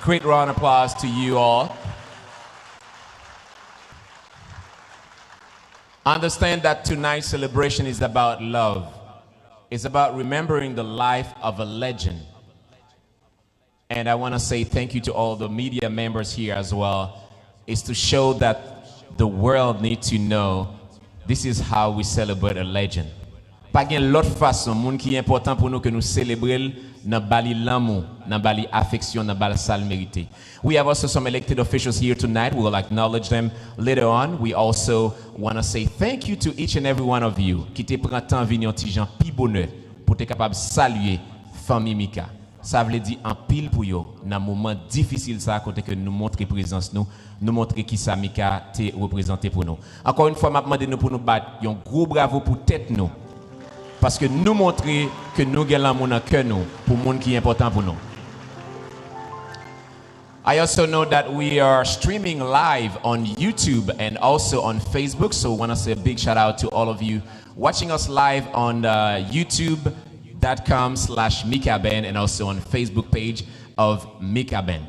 Great round of applause to you all. Understand that tonight's celebration is about love. It's about remembering the life of a legend. And I want to say thank you to all the media members here as well. It's to show that the world needs to know this is how we celebrate a legend. Pas gen l'autre façon, moun qui est important pour nous que nous célébrions dans bali l'amour, dans bali affection, dans bali sal mérité. We have also some elected officials here tonight. We will acknowledge them later on. We also want to say thank you to each and every one of you qui te prend temps venir ti jan pi bonheur pour te capable saluer famille Mika. Ça veut dire en pile pour yo dans moment difficile ça côté que nous montrer présence nous montrer qui ça Mika te représenté pour nous. Encore une fois m'a demandé nous pour nous battre un gros bravo pour tête nous. Parce que nous montrer que nous avons l'amour dans cœur nous pour monde qui est important pour nous. I also know that we are streaming live on YouTube and also on Facebook, so I want to say a big shout out to all of you watching us live on youtube.com/MIKABEN and also on Facebook page of MIKABEN.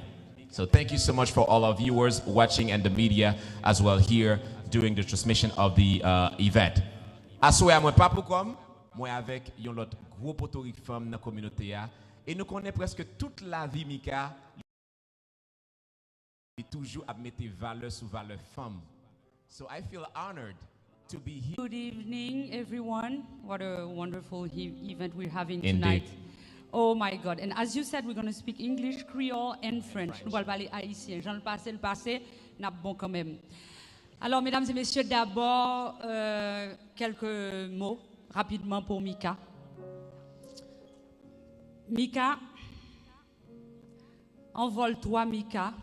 So thank you so much for all our viewers watching and the media as well here during the transmission of the event. Assoya moi pas pour comme moi avec yon l'autre gros potorique femme dans la communauté et nous connaissons presque toute la vie Mika est toujours à mettre valeur sur valeur femme. So I feel honored to be here. Good evening everyone. What a wonderful event we're having Indeed. tonight. Oh my God. And as you said, we're going to speak English, Creole and French. Nous allons parler haïtien. Jean le passé, n'a bon quand même. Alors mesdames et messieurs, d'abord quelques mots rapidement pour Mika. Mika, envole-toi Mika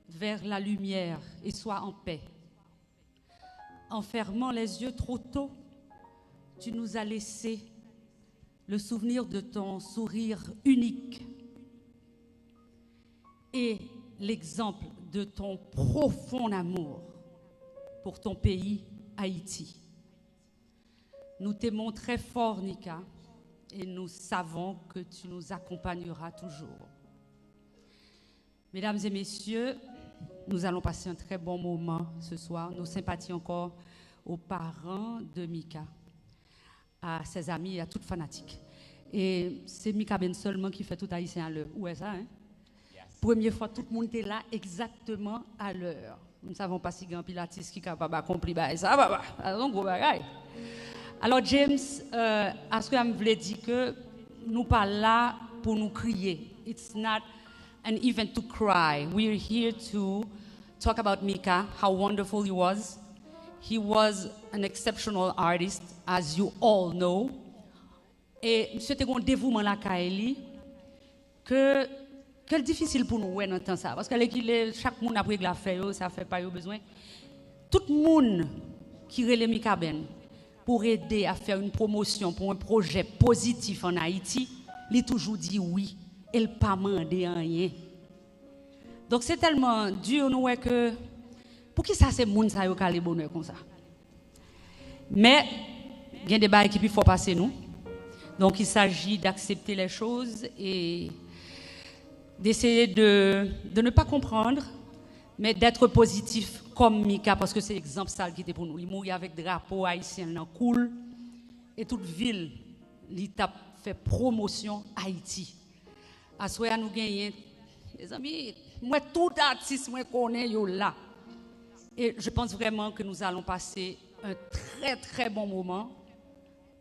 vers la lumière et sois en paix. En fermant les yeux trop tôt, tu nous as laissé le souvenir de ton sourire unique et l'exemple de ton profond amour pour ton pays, Haïti. Nous t'aimons très fort, Nika, et nous savons que tu nous accompagneras toujours. Mesdames et messieurs, nous allons passer un très bon moment ce soir. Nos sympathies encore aux parents de Mika, à ses amis et à toutes fanatiques. Et c'est MIKABEN seulement qui fait tout haïtien à l'heure. Où est ça, hein? Yes. Première fois, tout le monde était là exactement à l'heure. Nous ne savons pas si grand pilatis qui est capable d'accomplir ça. Alors, gros bagaille. Alors, James, est-ce que je voulais dire que nous pas là pour nous crier? It's not an event to cry. We're here to talk about Mika, how wonderful he was. He was an exceptional artist, as you all know. Et monsieur te un dévouement la Kaeli que c'est difficile pour nous d'entendre ça parce que chaque monde après la fait ça fait pas besoin. Tout le monde qui relève MIKABEN pour aider à faire une promotion pour un projet positif en Haïti, il toujours dit oui, et pas mandé rien. Donc c'est tellement dur nous que pour qui ça c'est monde ça yo calé bonheur comme ça. Mais il y a des bails qui faut passer nous. Donc il s'agit d'accepter les choses et d'essayer de ne pas comprendre, mais d'être positif comme Mika, parce que c'est l'exemple sale qui était pour nous. Il mourit avec drapeau haïtien dans cool et toute ville, il a fait promotion Haïti. À ce moment nous gagnons, les amis, moi tout artiste moi connais yo là. Et je pense vraiment que nous allons passer un très très bon moment.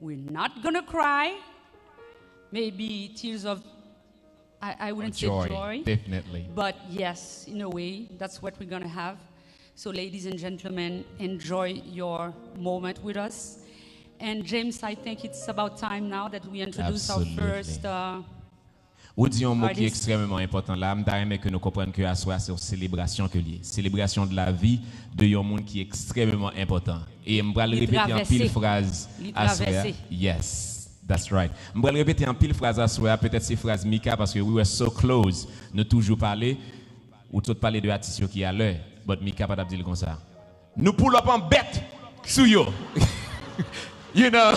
We're not gonna cry. Maybe tears of, I wouldn't say joy. Definitely. But yes, in a way, that's what we're gonna have. So ladies and gentlemen, enjoy your moment with us. And James, I think it's about time now that we introduce Absolutely. our first Vous dites un mot qui est artist. extrêmement important là, mais que nous comprenions que à soi c'est une célébration que lié, célébration de la vie de un monde qui est extrêmement important. Et je vais le répéter en pile phrase à soi. Yes, that's right. Je vais le répéter en pile phrase à soi, peut-être ces phrases Mika parce que we were so close, nous toujours parler ou tout parler de artistes qui à l'heure, but Mika pas dire comme ça. Nous pull up en bête sous yo. You know,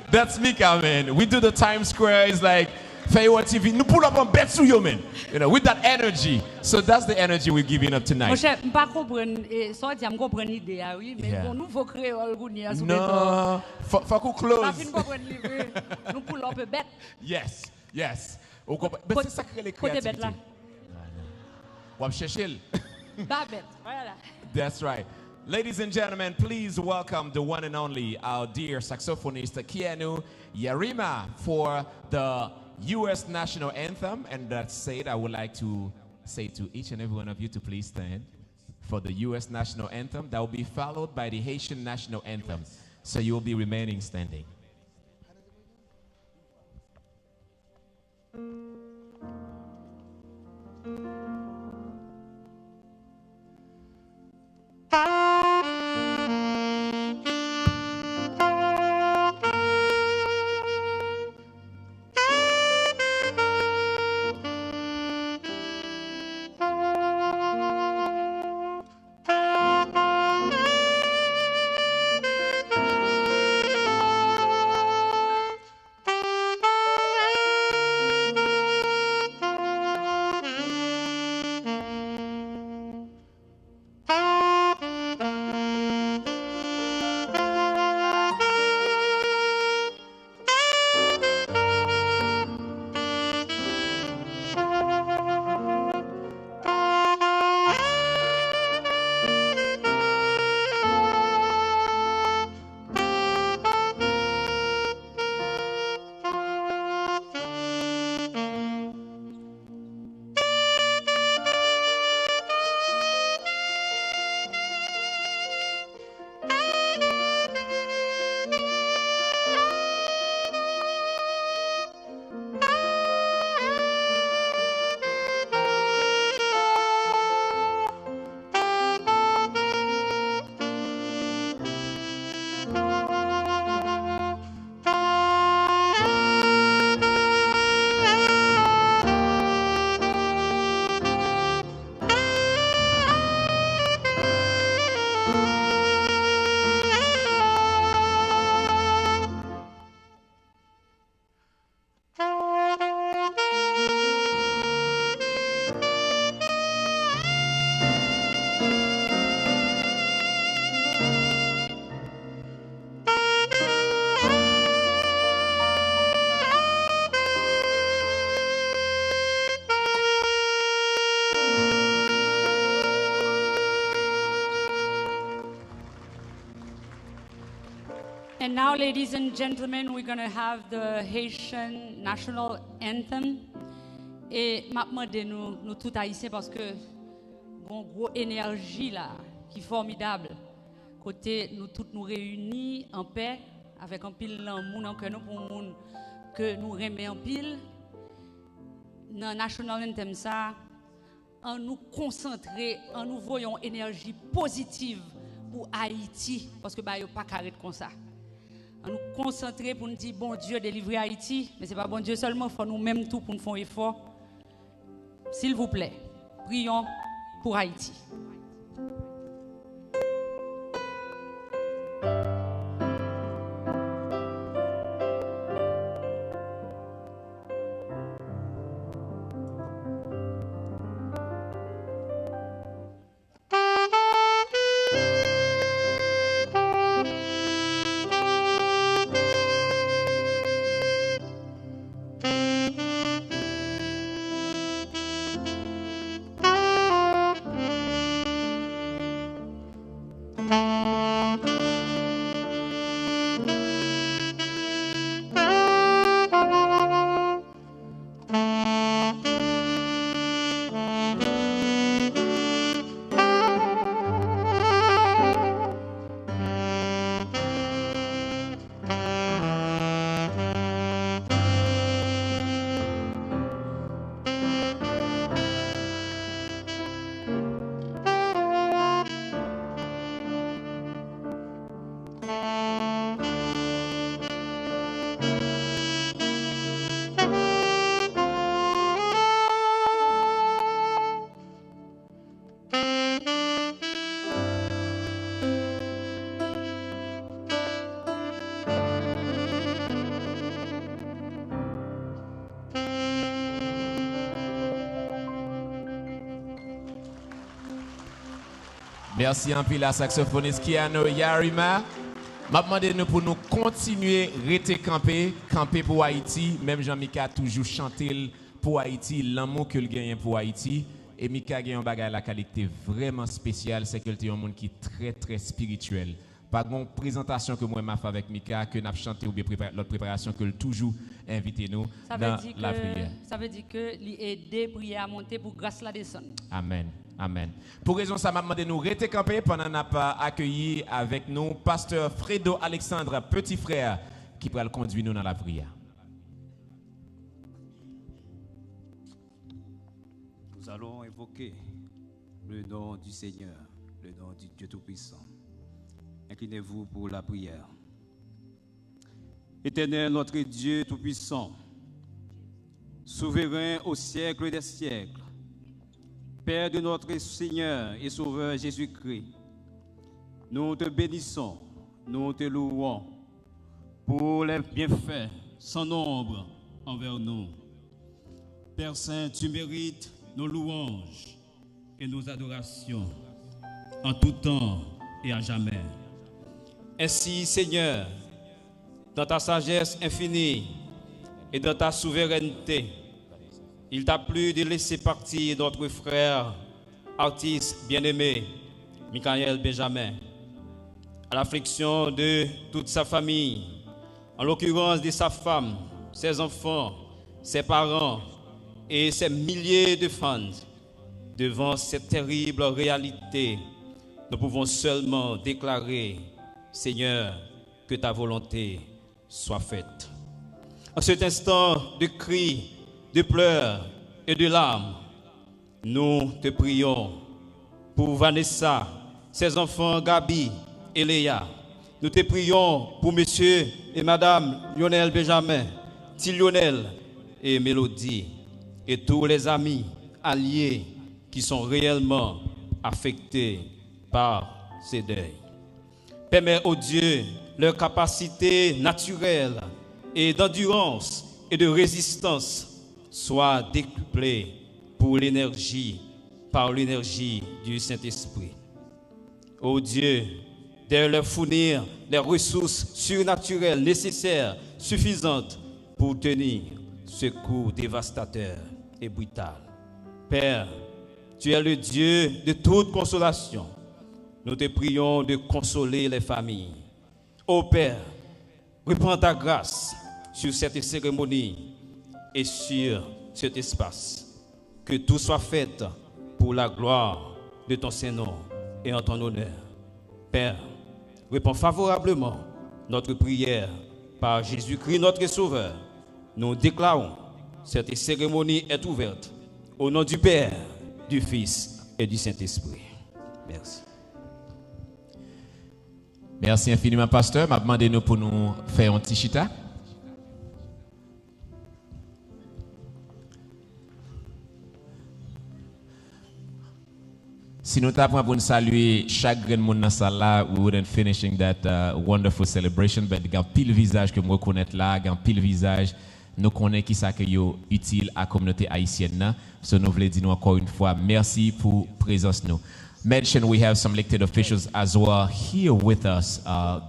that's Mika, man. We do the Times Square, it's like Fayewa TV, nous pull up on bet sur you, man. You know, with that energy. So that's the energy we're giving up tonight. Mon cher, je ne comprends pas l'idée, oui, mais bon, nous faut créer un No, faut qu'on close. Nous pull up bet. Yes, yes. Mais c'est ça que les créativité. On chercher. That's right. Ladies and gentlemen, please welcome the one and only, our dear saxophonist, Keanu Yarima, for the U.S. National Anthem. And that said, I would like to say to each and every one of you to please stand for the U.S. National Anthem. That will be followed by the Haitian National Anthem. So you will be remaining standing. And now, ladies and gentlemen, we're going to have the Haitian National Anthem. Et maintenant, nous tous haïtiens parce que bon gros énergie là qui est formidable. Côté nous tous nous réunis en paix avec un pile l'amour dans cœur nous pour monde que nous remet en pile. Dans National Anthem ça, en nous concentrer, en nous voyons énergie positive pour Haïti parce que bah yo pas carré comme ça. On nous concentrer pour nous dire bon Dieu délivrer Haïti, mais c'est pas bon Dieu seulement, il faut nous même tout pour nous faire un effort. S'il vous plaît, prions pour Haïti. Merci en pile la saxophoniste Kiano Yarima. M'a demandé nous pour nous continuer rester camper pour Haïti. Même Jean-Mika toujours chanté pour Haïti, l'amour que le gagne pour Haïti. Et Mika gagne un bagage la qualité vraiment spéciale, c'est que c'est un monde qui est très très spirituel. Pas de présentation que moi m'a fait avec Mika que n'a chanté ou bien l'autre préparation que toujours invité nous dans la prière. Ça veut dire que l'aider prière à monter pour grâce la descendre. Amen. Amen. Pour raison ça m'a demandé nous rester camper pendant n'a pas accueilli avec nous pasteur Fredo Alexandre, petit frère qui va le conduire nous dans la prière. Nous allons évoquer le nom du Seigneur, le nom du Dieu Tout-Puissant. Inclinez-vous pour la prière. Éternel, notre Dieu Tout-Puissant, souverain au siècle des siècles, Père de notre Seigneur et Sauveur Jésus-Christ, nous te bénissons, nous te louons pour les bienfaits sans nombre envers nous. Père Saint, tu mérites nos louanges et nos adorations en tout temps et à jamais. Ainsi, Seigneur, dans ta sagesse infinie et dans ta souveraineté, il t'a plu de laisser partir notre frère, artiste bien-aimé, Michael Benjamin, à l'affliction de toute sa famille, en l'occurrence de sa femme, ses enfants, ses parents et ses milliers de fans. Devant cette terrible réalité, nous pouvons seulement déclarer, Seigneur, que ta volonté soit faite. En cet instant de cris, de pleurs et de larmes, nous te prions pour Vanessa, ses enfants Gabi et Léa. Nous te prions pour monsieur et madame Lionel Benjamin, T. Lionel et Mélodie et tous les amis alliés qui sont réellement affectés par ces deuils. Permets au Dieu leur capacité naturelle et d'endurance et de résistance soit décuplée par l'énergie du Saint-Esprit. Ô Dieu, de leur fournir les ressources surnaturelles nécessaires, suffisantes pour tenir ce coup dévastateur et brutal. Père, tu es le Dieu de toute consolation. Nous te prions de consoler les familles. Ô Père, répands ta grâce sur cette cérémonie et sur cet espace. Que tout soit fait pour la gloire de ton Saint-Nom et en ton honneur. Père, réponds favorablement notre prière par Jésus-Christ, notre Sauveur. Nous déclarons cette cérémonie est ouverte au nom du Père, du Fils et du Saint-Esprit. Merci. Merci infiniment, pasteur. M'a demandé nous pour nous faire un petit chita. Si nous t'apprends pour nous saluer chaque grand monde dans la salle là, we wouldn't finishing that wonderful celebration, but il y a un pile visage que moi connais là, il y a un pile visage nous connaissons qui ça que yo utile à la communauté haïtienne là. So nous voulons dire encore une fois merci pour présence nous. Mention we have some elected officials as well here with us.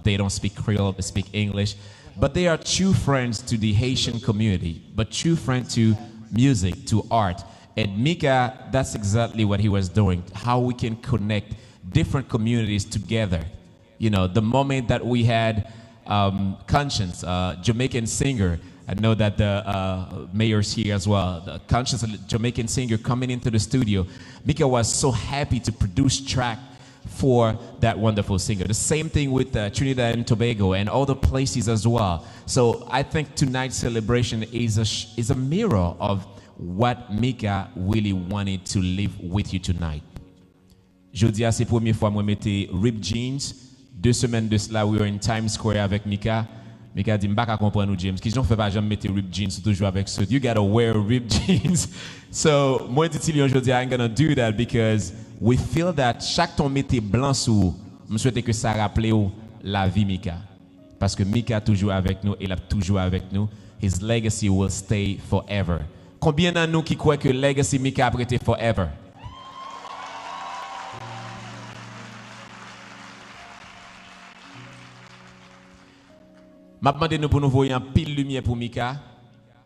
They don't speak Creole, they speak English, but they are true friends to the Haitian community, but true friends to music, to art. And Mika, that's exactly what he was doing, how we can connect different communities together. You know, the moment that we had Conscience, Jamaican singer, I know that the mayor's here as well, the Conscience, Jamaican singer coming into the studio, Mika was so happy to produce track for that wonderful singer. The same thing with Trinidad and Tobago and other places as well. So I think tonight's celebration is a mirror of what Mika really wanted to live with you tonight. Jeudi, c'est la première fois que je mettais ripped jeans. 2 semaines de cela, we were in Times Square avec Mika. Mika dit, je ne peux pas comprendre James. Qui ne fait pas jamais mettre ripped jeans, toujours avec ceux. You gotta wear ripped jeans. So, moi, dis-t-il aujourd'hui, I'm gonna do that because we feel that chaque ton mette blanc sous, je souhaite que ça rappelle la vie Mika. Parce que Mika toujours avec nous, il a toujours avec nous. His legacy will stay forever. Combien d'entre nous qui croient que legacy Mika a été forever? m'a demandé nous pour nous voir un pile lumière pour Mika.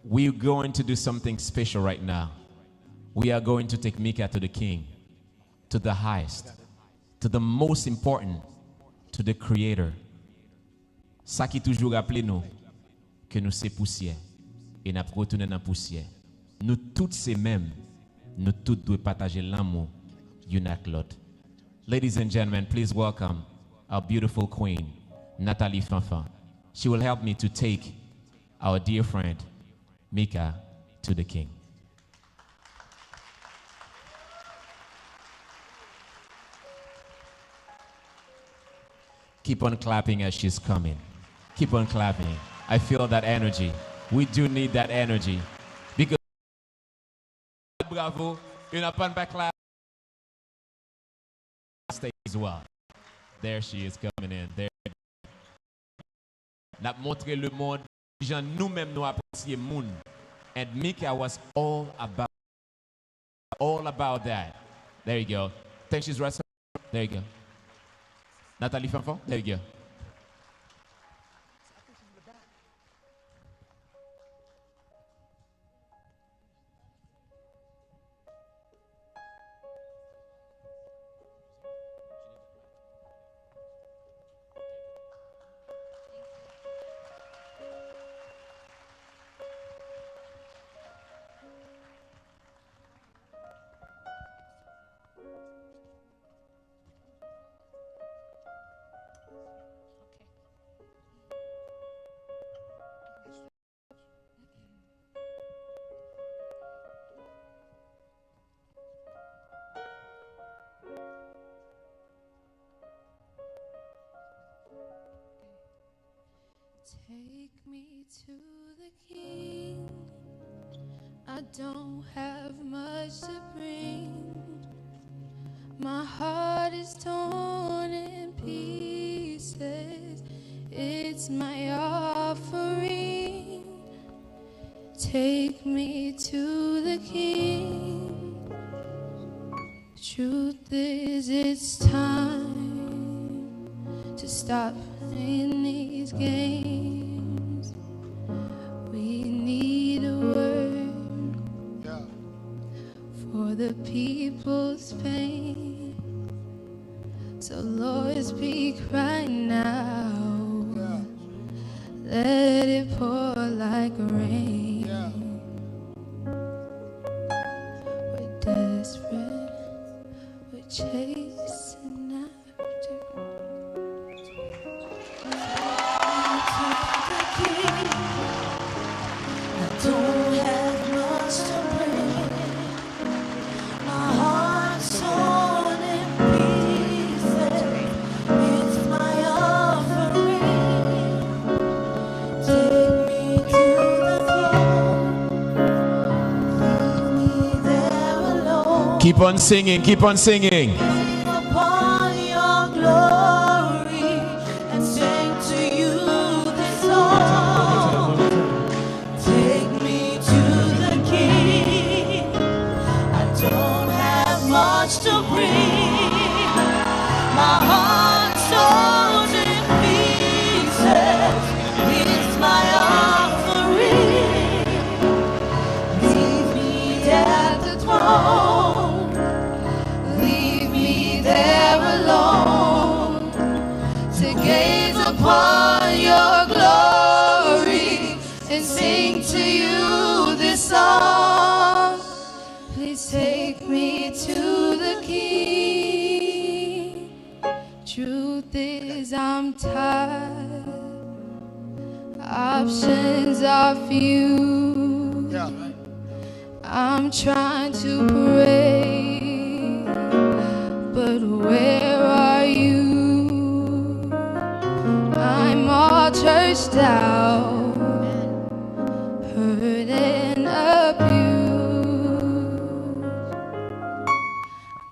We're going to do something special right now. We are going to take Mika to the King, to the highest, to the most important, to the Creator. Ça qui toujours rappelle nous que nous sommes poussière et nous retournons dans la poussière. Nous tous ces mêmes, nous tous devons partager l'amour l'un avec l'autre. Ladies and gentlemen, please welcome our beautiful queen, Nathalie Fanfan. She will help me to take our dear friend, Mika, to the King. Keep on clapping as she's coming. Keep on clapping. I feel that energy. We do need that energy. Because bravo, you know, pas clap. Stay as well. There she is coming in. There. N'a montré le monde. Gens nous-mêmes nous apprécions monde. And Mika was all about that. There you go. Think she's right. There you go. Nathalie Fanfan, there you go. Take me to the King. I don't have much to bring. My heart is torn in pieces. It's my offering. Take me to the King. Truth is, it's time to stop playing these games. We need a word for the people's pain. So Lord, speak right now. Let it pour like rain. We're desperate, we're chasing after. Don't have much to bring. My heart's torn in pieces. It's my offering. Take me to the throne. Leave me there alone. Keep on singing, keep on singing. Gaze upon your glory and sing to you this song. Take me to the King. I don't have much to bring. My heart's torn in pieces. It's my offering. Leave me at the throne. Leave me there alone to gaze upon your glory and sing to you this song. Please take me to the King. Truth is, I'm tired. Options are few. I'm trying to pray, but where are you? I'm all churched out, hurt and abused.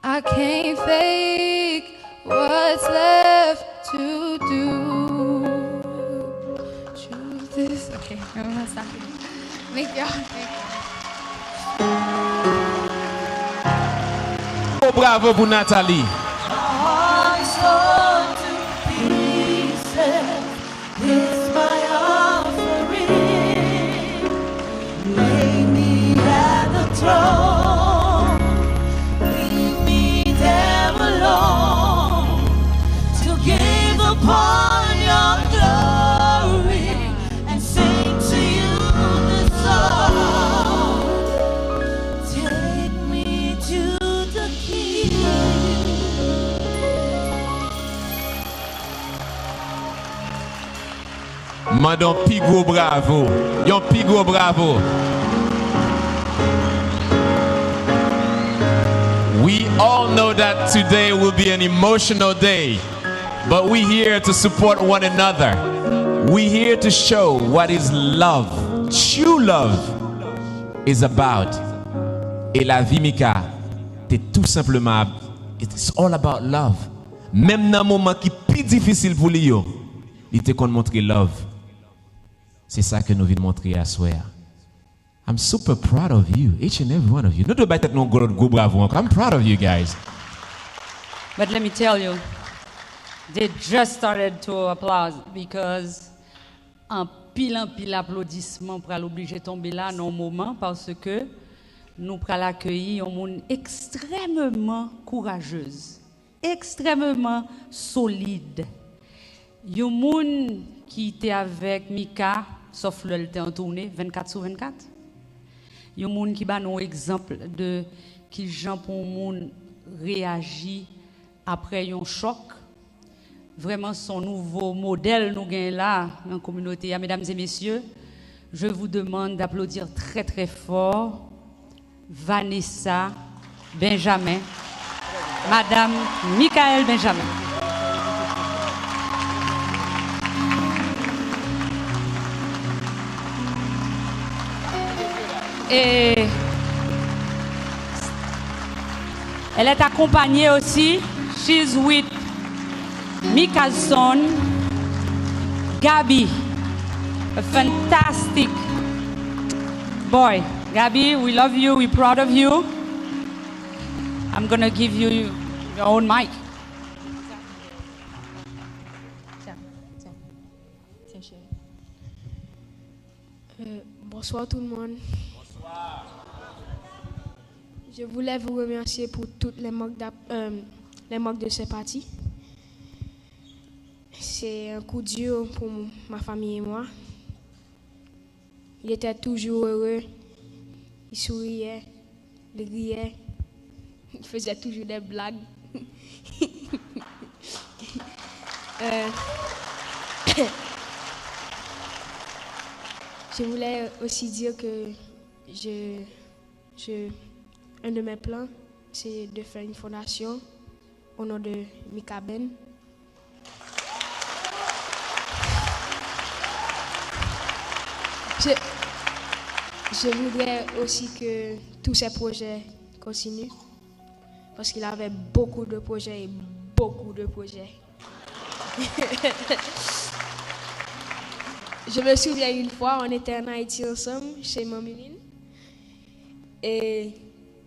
I can't fake what's left to do. Truth is, okay, I'm gonna stop here. Thank y'all. Thank you. Oh, bravo pour Nathalie. My heart's torn to pieces. It's my Mandon pi gros bravo. Yon pi gros bravo. We all know that today will be an emotional day, but we're here to support one another. We're here to show what is love, true love, is about. Et la vie, Mika, c'est tout simplement, it's all about love. Même dans un moment qui est plus difficile pour lui, il te qu'on montrer love. C'est ça que nous venons montrer à soir. I'm super proud of you, each and every one of you. I'm proud of you guys. But let me tell you, they just started to applaud because un pile applaudissement pour l'obliger tomber là dans un moment parce que nous prenons accueillir un monde extrêmement courageuse, extrêmement solide. Un monde qui était avec Mika, sauf le était en tournée 24/24. Il y a des gens qui ont un exemple de qui gens pour monde réagit après un choc. Vraiment son nouveau modèle nous gagne là dans la communauté. Mesdames et messieurs, je vous demande d'applaudir très très fort Vanessa Benjamin, Madame Michael Benjamin. Et elle est accompagnée aussi, she's with Mika's son, Gabi, a fantastic boy. Gabi, we love you, we're proud of you. I'm going to give you your own mic. Bonsoir tout le monde. Je voulais vous remercier pour toutes les marques de sympathie. C'est un coup dur pour ma famille et moi. Il était toujours heureux, il souriait, il riait, il faisait toujours des blagues. Je voulais aussi dire que un de mes plans, c'est de faire une fondation au nom de MIKABEN. Je voudrais aussi que tous ces projets continuent parce qu'il avait beaucoup de projets et beaucoup de projets. Je me souviens une fois, on était en Haïti ensemble chez Mamiline et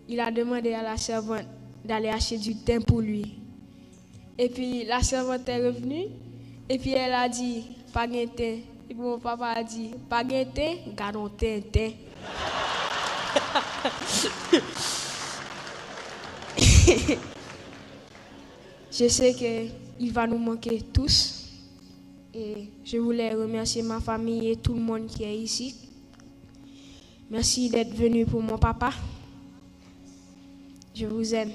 il a demandé à la servante d'aller acheter du thym pour lui. Et puis la servante est revenue et puis elle a dit pas de thym. Et puis mon papa a dit pas de thym, gardons thym. Je sais qu'il va nous manquer tous et je voulais remercier ma famille et tout le monde qui est ici. Merci d'être venu pour mon papa. Je vous aime.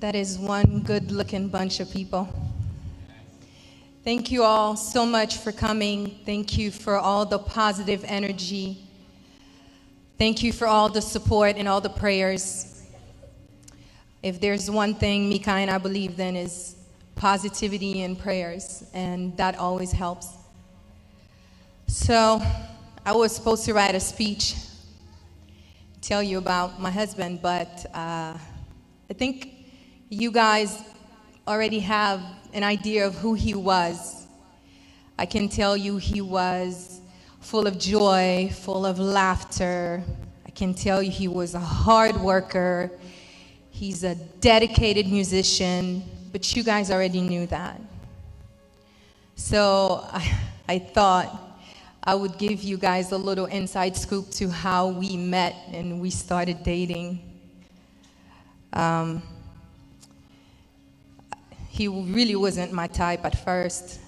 That is one good-looking bunch of people. Thank you all so much for coming. Thank you for all the positive energy. Thank you for all the support and all the prayers. If there's one thing Mika and I believe in is positivity and prayers, and that always helps. So I was supposed to write a speech, tell you about my husband, but I think you guys already have an idea of who he was. I can tell you he was full of joy, full of laughter. I can tell you he was a hard worker. He's a dedicated musician, but you guys already knew that. So I thought I would give you guys a little inside scoop to how we met and we started dating. Um, he really wasn't my type at first.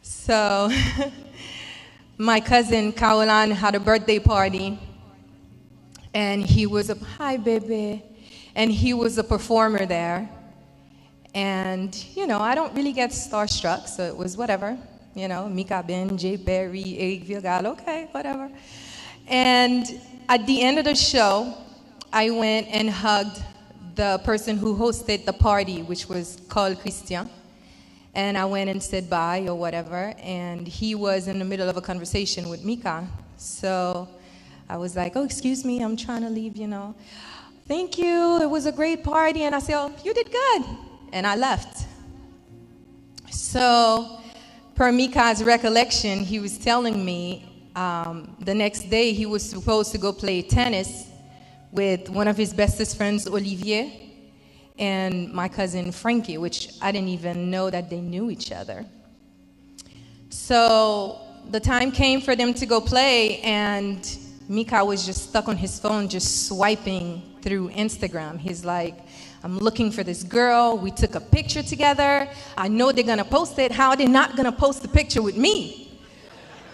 So my cousin Caroline had a birthday party, and he was a, hi baby, and he was a performer there. And, you know, I don't really get starstruck, so it was whatever. You know, MIKABEN, J. Berry, Eric Virgal, okay, whatever. And at the end of the show, I went and hugged the person who hosted the party, which was called Christian. And I went and said bye or whatever, and he was in the middle of a conversation with Mika. So I was like, oh, excuse me, I'm trying to leave, you know. Thank you, it was a great party. And I said, oh, you did good. And I left. So per Mika's recollection, he was telling me the next day he was supposed to go play tennis with one of his bestest friends, Olivier, and my cousin Frankie, which I didn't even know that they knew each other. So the time came for them to go play, and Mika was just stuck on his phone, just swiping through Instagram. He's like, I'm looking for this girl. We took a picture together. I know they're gonna post it. How are they not gonna post the picture with me?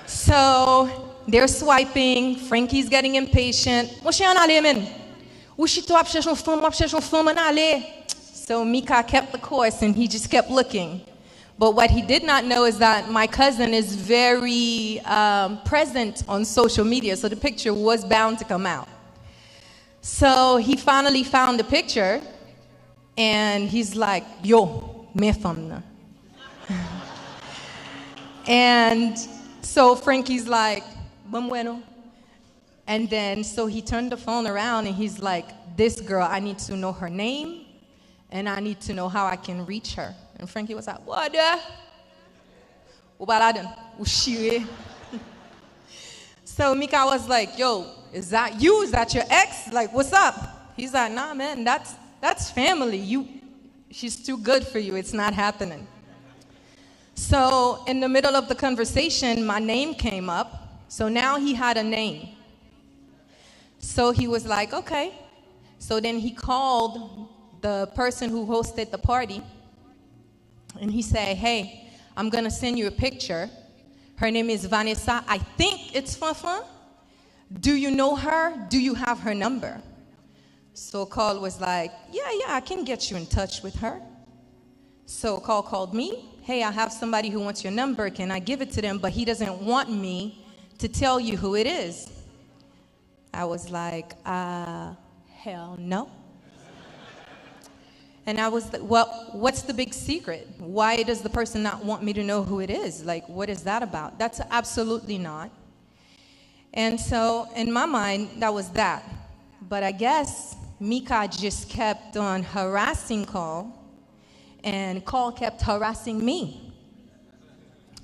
So they're swiping. Frankie's getting impatient. So Mika kept the course, and he just kept looking. But what he did not know is that my cousin is very present on social media, so the picture was bound to come out. So he finally found the picture, and he's like, yo, me famna. And so Frankie's like, bueno. And then, so he turned the phone around, and he's like, this girl, I need to know her name, and I need to know how I can reach her. And Frankie was like, what? So Mika was like, yo, is that you? Is that your ex? Like, what's up? He's like, nah, man, that's family. She's too good for you. It's not happening. So in the middle of the conversation, my name came up. So now he had a name. So he was like, okay. So then he called the person who hosted the party, and he said, hey, I'm going to send you a picture. Her name is Vanessa. I think it's Fanfan. Do you know her? Do you have her number? So Carl was like, yeah, I can get you in touch with her. So Carl called me. Hey, I have somebody who wants your number. Can I give it to them? But he doesn't want me to tell you who it is. I was like, hell no. And I was like, well, what's the big secret? Why does the person not want me to know who it is? Like, what is that about? That's absolutely not. And so in my mind, that was that. But I guess Mika just kept on harassing Carl, and Carl kept harassing me.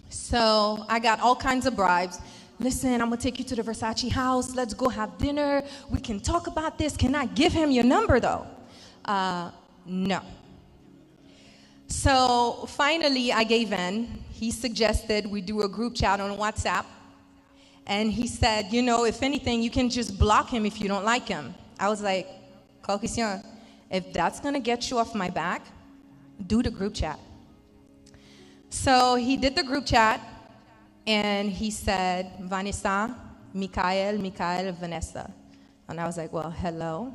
So I got all kinds of bribes. Listen, I'm gonna take you to the Versace house. Let's go have dinner. We can talk about this. Can I give him your number though? No. So finally I gave in. He suggested we do a group chat on WhatsApp. And he said, you know, if anything, you can just block him if you don't like him. I was like, Christian, if that's gonna get you off my back, do the group chat. So he did the group chat, and he said, Vanessa, Mikael, Vanessa. And I was like, well, hello.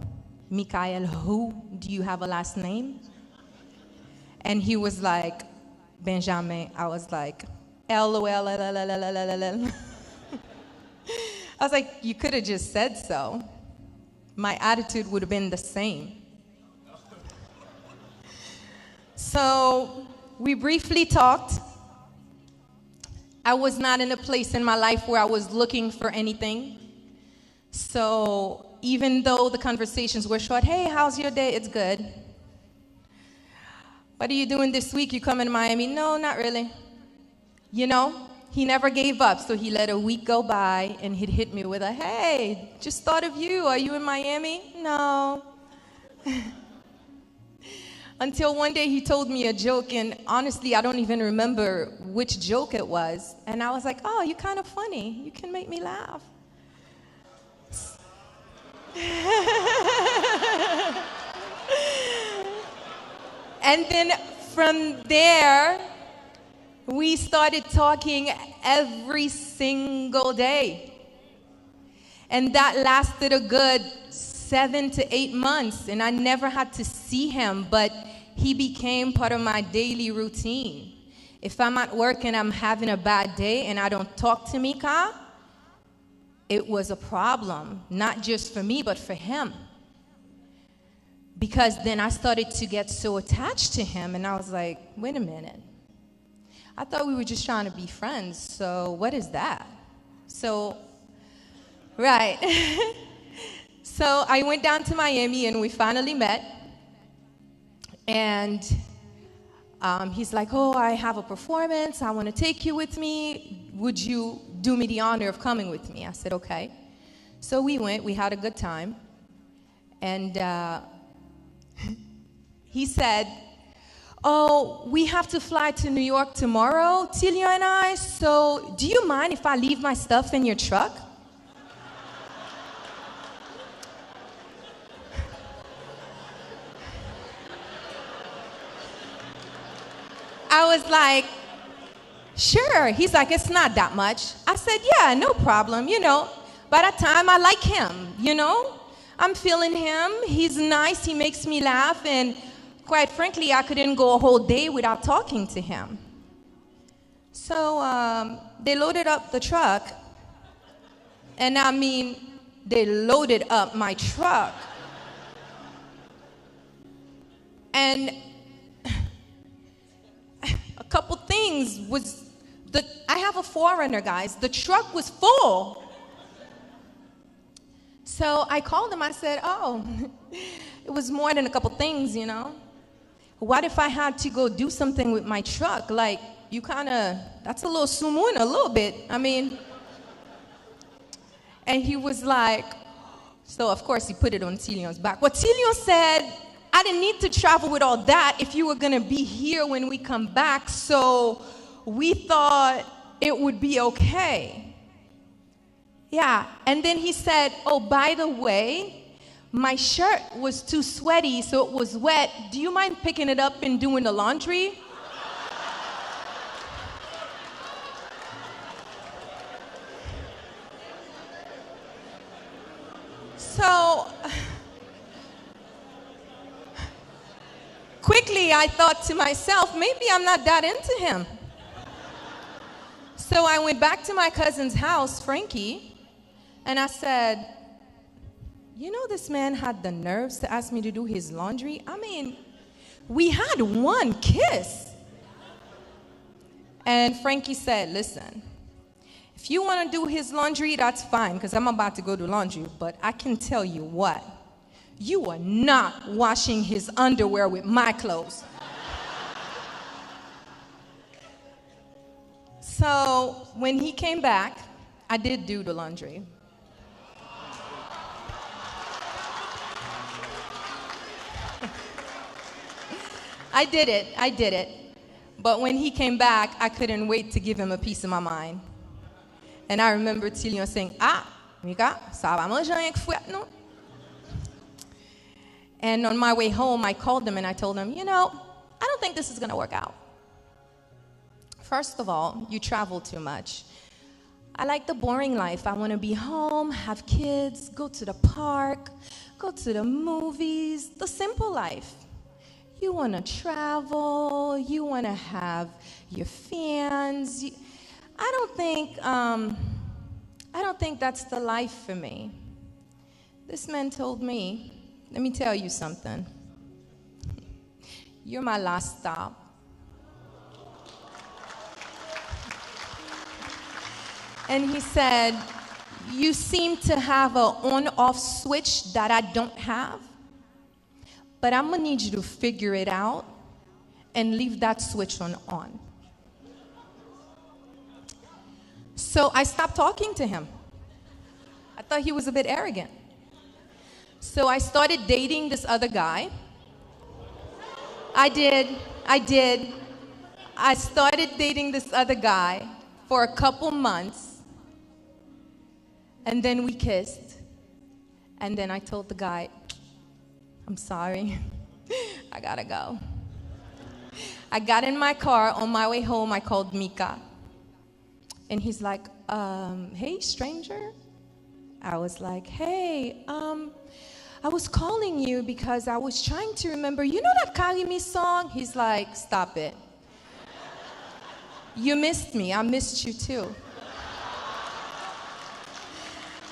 Mikael, who? Do you have a last name? And he was like, Benjamin. I was like, LOL. I was like, you could have just said so. My attitude would have been the same. So we briefly talked. I was not in a place in my life where I was looking for anything. So even though the conversations were short, hey, how's your day? It's good. What are you doing this week? You coming to Miami? No, not really. You know, he never gave up. So he let a week go by, and he'd hit me with a, hey, just thought of you. Are you in Miami? No. Until one day he told me a joke, and honestly, I don't even remember which joke it was. And I was like, oh, you're kind of funny. You can make me laugh. And then from there, we started talking every single day. And that lasted a good 7 to 8 months. And I never had to see him, but he became part of my daily routine. If I'm at work and I'm having a bad day and I don't talk to Mika, it was a problem, not just for me, but for him. Because then I started to get so attached to him, and I was like, wait a minute. I thought we were just trying to be friends, so what is that? So, right. So I went down to Miami, and we finally met. And he's like, oh, I have a performance. I want to take you with me. Would you do me the honor of coming with me? I said, okay. So we went. We had a good time. And he said, oh, we have to fly to New York tomorrow, Tilio and I. So do you mind if I leave my stuff in your truck? I was like, sure. He's like, it's not that much. I said, yeah, no problem. You know, by that time, I like him, you know. I'm feeling him. He's nice. He makes me laugh. And quite frankly, I couldn't go a whole day without talking to him. So they loaded up the truck. And I mean, they loaded up my truck. And a couple things was, I have a 4Runner, guys. The truck was full. So I called him. I said, oh, it was more than a couple things, you know. What if I had to go do something with my truck? Like, you kind of, that's a little sumun, a little bit. I mean, and he was like, so of course he put it on Tilion's back. Well, Tilion said, I didn't need to travel with all that if you were going to be here when we come back, so we thought it would be okay. Yeah, and then he said, oh, by the way, my shirt was too sweaty, so it was wet. Do you mind picking it up and doing the laundry? So quickly, I thought to myself, maybe I'm not that into him. So I went back to my cousin's house, Frankie, and I said, you know, this man had the nerves to ask me to do his laundry. I mean, we had one kiss. And Frankie said, listen, if you want to do his laundry, that's fine, because I'm about to go do laundry. But I can tell you what, you are not washing his underwear with my clothes. So when he came back, I did do the laundry. I did it. But when he came back, I couldn't wait to give him a piece of my mind. And I remember Tilion saying, Mika, ça va manger avec fouette, non? And on my way home, I called him and I told him, you know, I don't think this is going to work out. First of all, you travel too much. I like the boring life. I want to be home, have kids, go to the park, go to the movies, the simple life. You want to travel, you want to have your fans. I don't think that's the life for me. This man told me, let me tell you something. You're my last stop. And he said, you seem to have an on-off switch that I don't have. But I'm going to need you to figure it out and leave that switch on. So I stopped talking to him. I thought he was a bit arrogant. So I started dating this other guy. I did. I started dating this other guy for a couple months. And then we kissed. And then I told the guy, I'm sorry, I gotta go. I got in my car. On my way home, I called Mika. And he's like, hey, stranger. I was like, hey, I was calling you because I was trying to remember, you know that Karimi song? He's like, stop it. You missed me. I missed you too.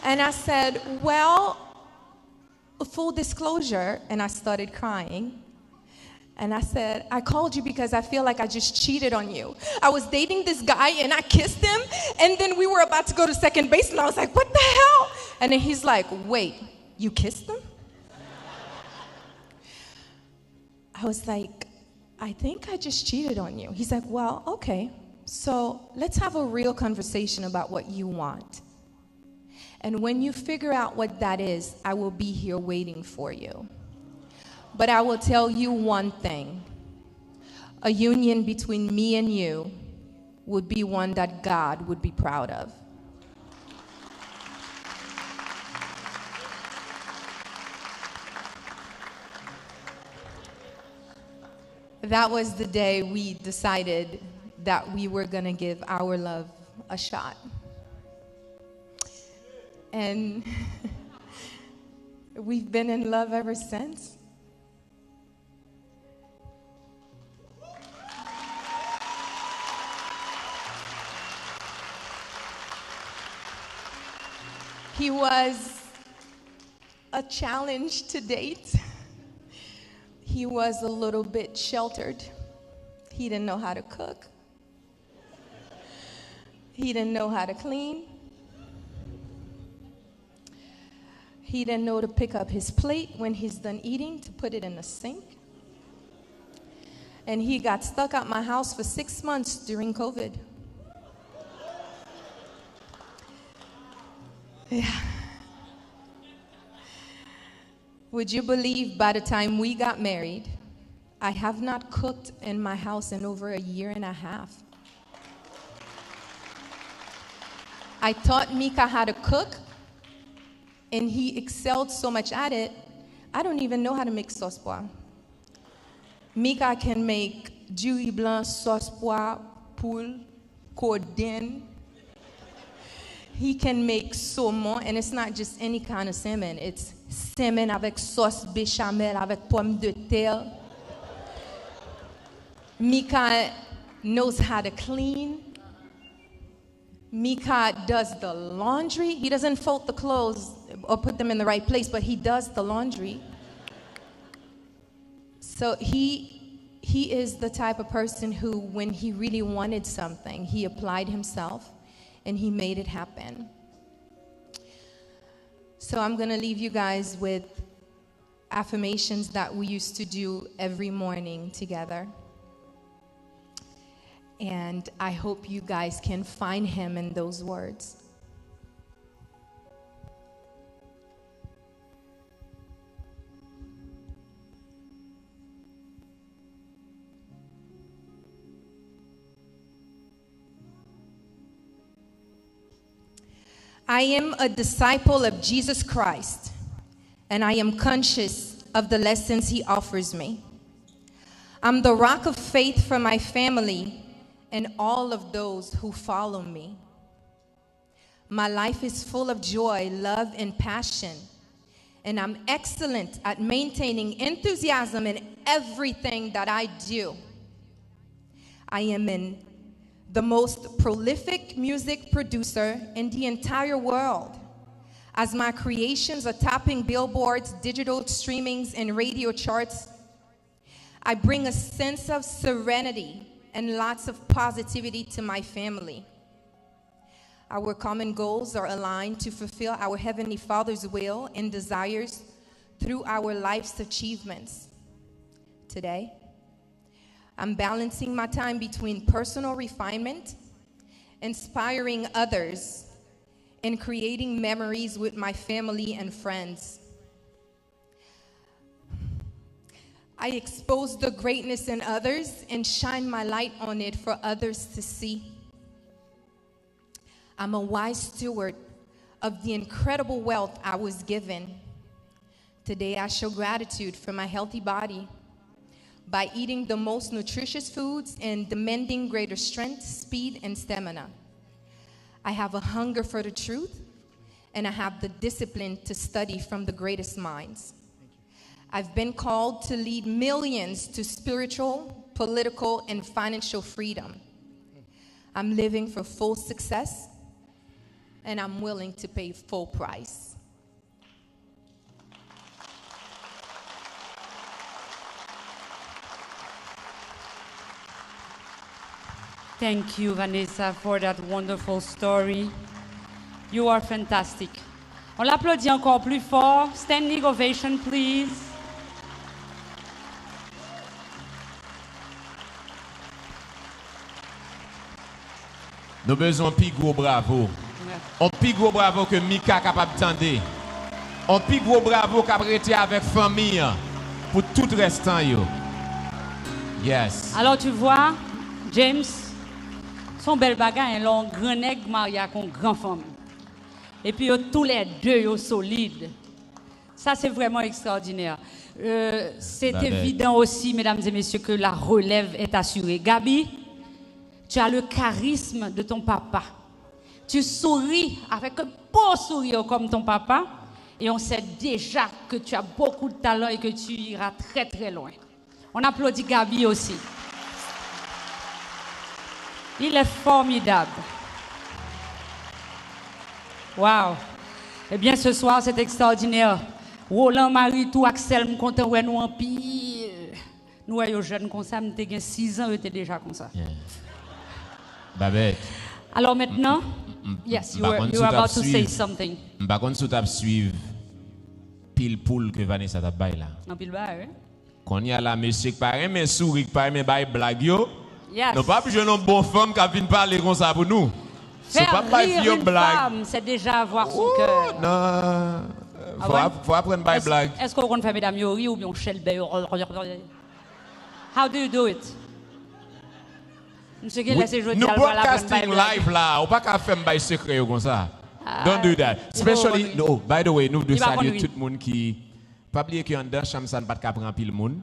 And I said, well, full disclosure, and I started crying. And I said, I called you because I feel like I just cheated on you. I was dating this guy and I kissed him, and then we were about to go to second base, and I was like, what the hell? And then he's like, wait, you kissed him? I was like, I think I just cheated on you. He's like, well, okay, so let's have a real conversation about what you want. And when you figure out what that is, I will be here waiting for you. But I will tell you one thing. A union between me and you would be one that God would be proud of. That was the day we decided that we were going to give our love a shot. And we've been in love ever since. He was a challenge to date. He was a little bit sheltered. He didn't know how to cook. He didn't know how to clean. He didn't know to pick up his plate when he's done eating to put it in the sink. And he got stuck at my house for 6 months during COVID. Yeah. Would you believe by the time we got married, I have not cooked in my house in over 1.5 years. I taught Mika how to cook, and he excelled so much at it, I don't even know how to make sauce pois. Mika can make riz blanc, sauce pois, poule, cordon. He can make saumon, and it's not just any kind of salmon. It's salmon avec sauce béchamel, avec pommes de terre. Mika knows how to clean. Mika does the laundry. He doesn't fold the clothes or put them in the right place, but he does the laundry. So he is the type of person who, when he really wanted something, he applied himself and he made it happen. So I'm going to leave you guys with affirmations that we used to do every morning together. And I hope you guys can find him in those words. I am a disciple of Jesus Christ, and I am conscious of the lessons he offers me. I'm the rock of faith for my family and all of those who follow me. My life is full of joy, love, and passion, and I'm excellent at maintaining enthusiasm in everything that I do. I am the most prolific music producer in the entire world, as my creations are topping billboards, digital streamings, and radio charts. I bring a sense of serenity and lots of positivity to my family. Our common goals are aligned to fulfill our Heavenly Father's will and desires through our life's achievements. Today, I'm balancing my time between personal refinement, inspiring others, and creating memories with my family and friends. I expose the greatness in others and shine my light on it for others to see. I'm a wise steward of the incredible wealth I was given. Today, I show gratitude for my healthy body by eating the most nutritious foods and demanding greater strength, speed, and stamina. I have a hunger for the truth, and I have the discipline to study from the greatest minds. I've been called to lead millions to spiritual, political, and financial freedom. I'm living for full success, and I'm willing to pay full price. Thank you, Vanessa, for that wonderful story. You are fantastic. On l'applaudit encore plus fort. Standing ovation, please. Nous avons besoin de plus gros bravo. Un plus gros bravo que Mika capable d'entendre. Un plus gros bravo qui a été avec famille pour tout le restant. Yes. Alors tu vois, James, son bel bagage, un long grand nègre marié avec une grande femme. Et puis tous les deux sont solides. Ça c'est vraiment extraordinaire. C'est évident aussi, mesdames et messieurs, que la relève est assurée. Gabi, tu as le charisme de ton papa. Tu souris avec un beau sourire comme ton papa. Et on sait déjà que tu as beaucoup de talent et que tu iras très très loin. On applaudit Gabi aussi. Il est formidable. Wow. Eh bien, ce soir, c'est extraordinaire. Roland, Marie, tout, Axel, nous content ouais nous en pile. Nous, les jeunes comme ça, nous avons 6 ans, nous étions déjà comme ça. Yeah. Babette. Alors maintenant, yes, you were about to say something. Par contre, si tu as suivi pile poule que Vanessa t'a baillé là. En pile bas, oui. Quand il y a la monsieur qui paraît, mais souris qui paraît, mais baille blague yo. Yes. Nous pas besoin d'une bonne femme qui vient parler comme ça pour nous. Faire rire une femme, c'est déjà avoir son cœur. Non. Faut apprendre à blague. Est-ce qu'on peut faire mesdames yori ou bien shell bay? How do you do it? Nous broadcasting live là, on pas qu'à faire un secret comme ça. Don't do that. Especially, no, by the way, nous devons saluer tout le monde qui pas oublier que dans chambre ça ne pas qu'à prendre pile monde.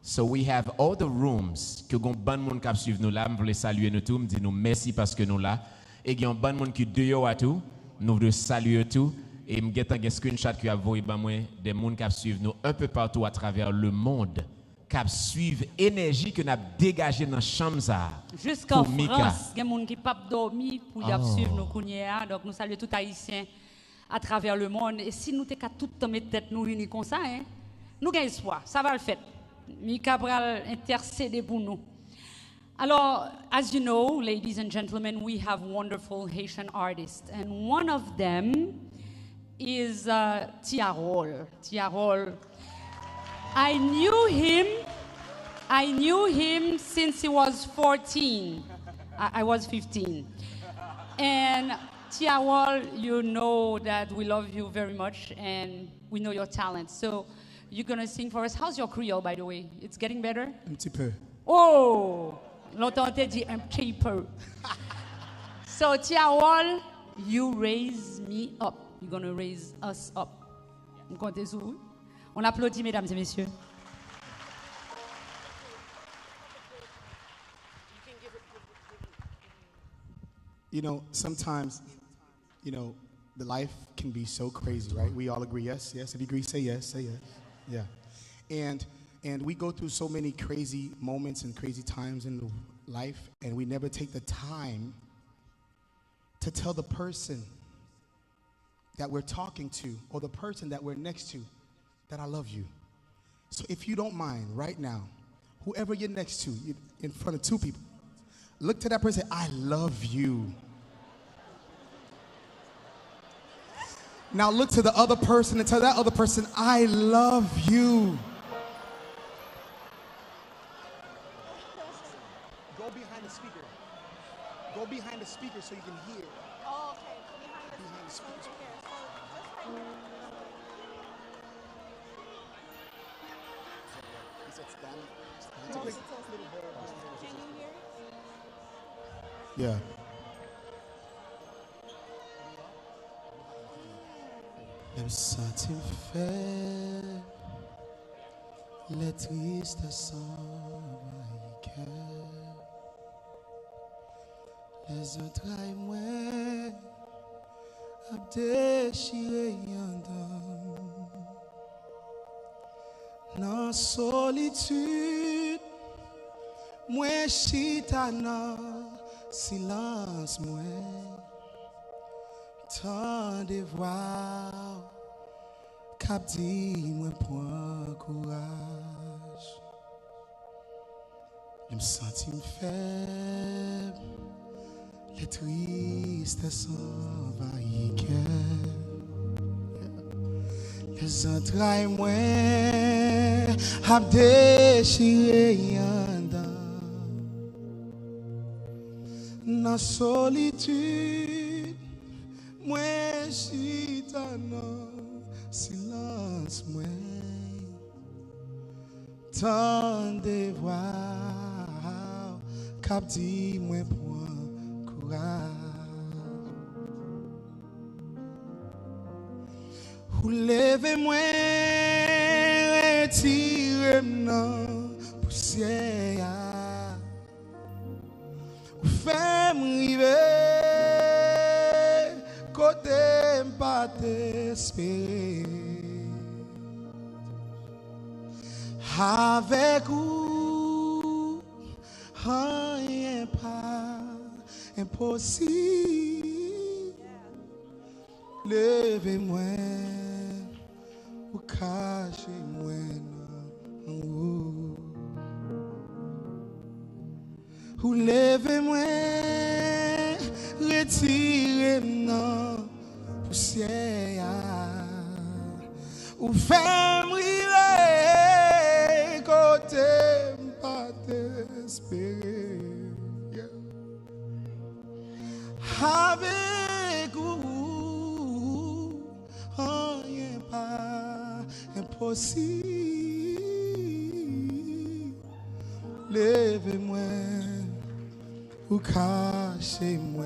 So we have all the rooms que gon bon monde qui suivre nous là, me voulais saluer nous tout, me dire nous merci parce que nous là et gon bon monde qui dehors à tout, nous devons saluer tout et me get un screenshot qui a envoyé ba moi des monde qui suivre nous un peu partout à travers le monde. Cap suivre énergie que n'a dégagé dans chambre ça. Jusqu'en France, il y a des gens qui pas dormir pour suivre nos kounia. Donc nous saluons tous haïtiens à travers le monde et si nous t'es tout temps mettre tête nous réunir comme ça hein, nous gagnons espoir, ça va le faire. Mika va intercéder pour nous. Alors, as you know, ladies and gentlemen, we have wonderful Haitian artists and one of them is Tiarol. Tiarol. I knew him since he was 14. I was 15. And Tiawol, you know that we love you very much and we know your talent. So you're going to sing for us. How's your Creole, by the way? It's getting better? Un petit peu. Oh! Longtemps t'as dit un petit peu. So Tiawol, you raise me up. You're going to raise us up. Vous comptez sur vous? On applaudit, mesdames et messieurs. You know, sometimes, you know, the life can be so crazy, right? We all agree, yes? Yes? If you agree, say yes, say yes. Yeah. And we go through so many crazy moments and crazy times in life, and we never take the time to tell the person that we're talking to or the person that we're next to that I love you. So if you don't mind, right now, whoever you're next to, in front of 2 people, look to that person and say, I love you. Now look to the other person and tell that other person, I love you. Go behind the speaker. Go behind the speaker so you can hear. Oh, okay. Behind the speaker. Yeah. Même sentir faible, les tristes s'envahissent. Les entrailles moins à déchirer en dans la solitude, moi chita dans silence moi. Tant de voix cap dit moi point courage. Je me sens faible, les tristes s'envahissent. Les entrailles moi a déchiré dans la solitude. Moi, chita dans silence, moi, tant de voix, cap dit, moi, point courage. Ou levez-moi, retirez-moi, poussière, ou fais-moi river. Côté pas t'espérer, avec vous rien pas impossible. Levez-moi ou cachez-moi ou levez-moi, retirez-moi poussière ou fais-moi river côté pas t'espérer. Avec vous rien pas impossible. Levez-moi ou cachez-moi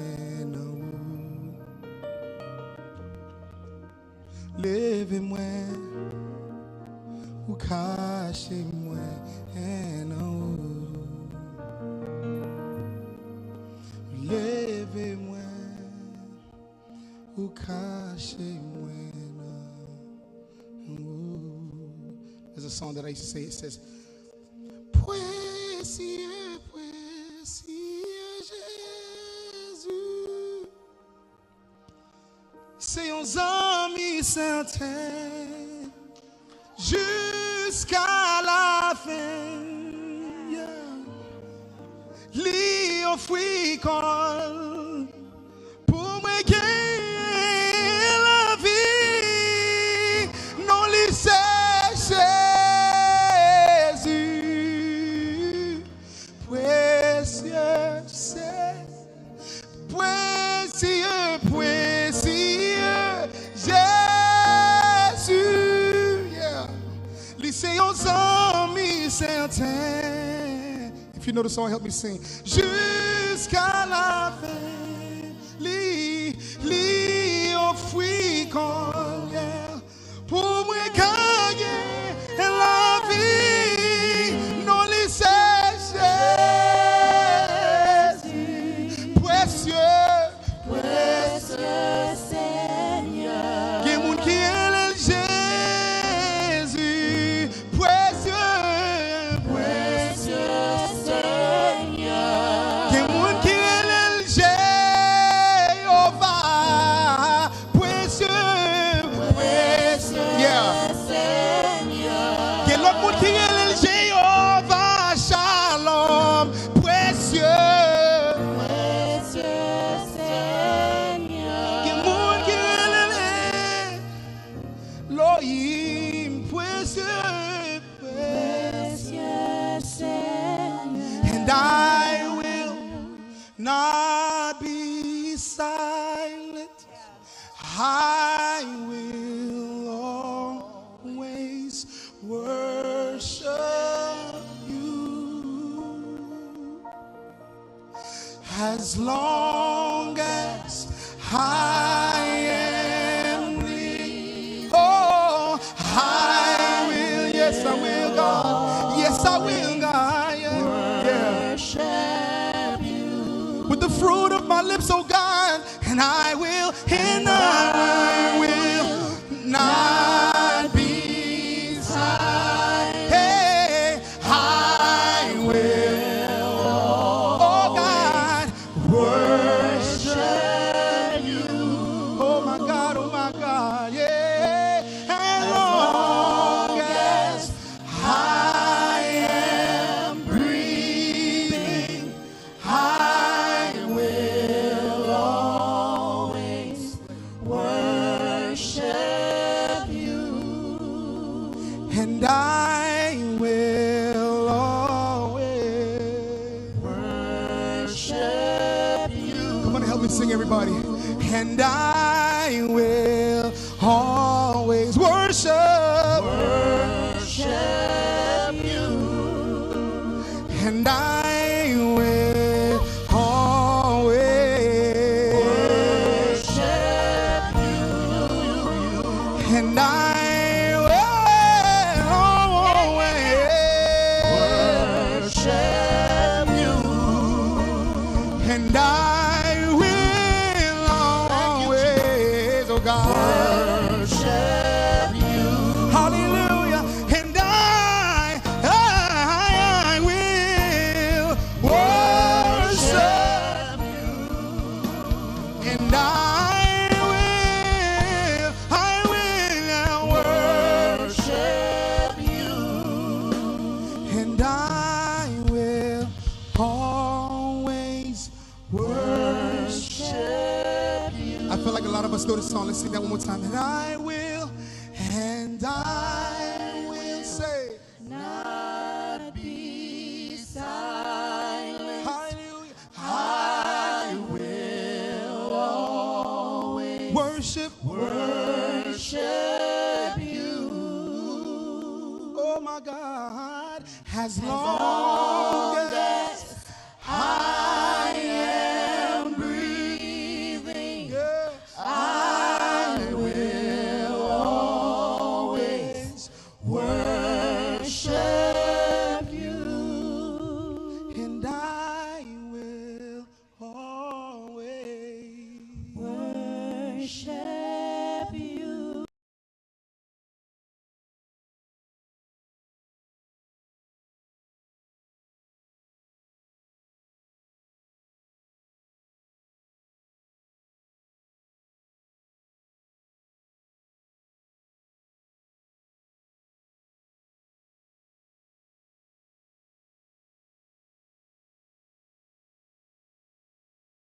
dans vous. Levez-moi ou cachez-moi dans vous. Levez-moi ou cachez-moi dans vous. There's a song that I used to say. It says, Précieux, précieux Jésus, c'est un ami certain jusqu'à la fin. Lui offrit col pour me gagner la vie. Non, lui c'est Jésus, précieux, c'est précieux, précieux Jésus. Yeah. Lui c'est un ami certain. If you know the song, help me sing. Jusqu'à la fin, lui offrit colère pour me gagner la vie. Non, lui c'est Jésus, précieux, précieux Seigneur. Qui est mon qui est le Jésus, précieux, précieux Seigneur. Qui est mon qui est le Jéhovah, précieux, précieux Seigneur. Qui est l'autre monde qui est le Jéhovah, Shalom, précieux, précieux Seigneur. Qui est mon qui est le Elohim, précieux, précieux Seigneur. And I will not be silent. I will always worship you as long as I am living. lips, oh God, and I will not be silent. Hey, I will, oh God, worship you. Oh my God, yeah. As long as I am breathing, I will always worship you. And I will always worship you. Come on, help me sing, everybody. And I will always worship you. And I will always worship you. And I will always worship you. And I will always, oh God, worship you. Hallelujah. And I will worship you. And I will worship you. And I will always worship you. I feel like a lot of us know this song. Let's sing that one more time. And I will say, not be silent. Hallelujah. I will always worship you. Oh my God, as long as I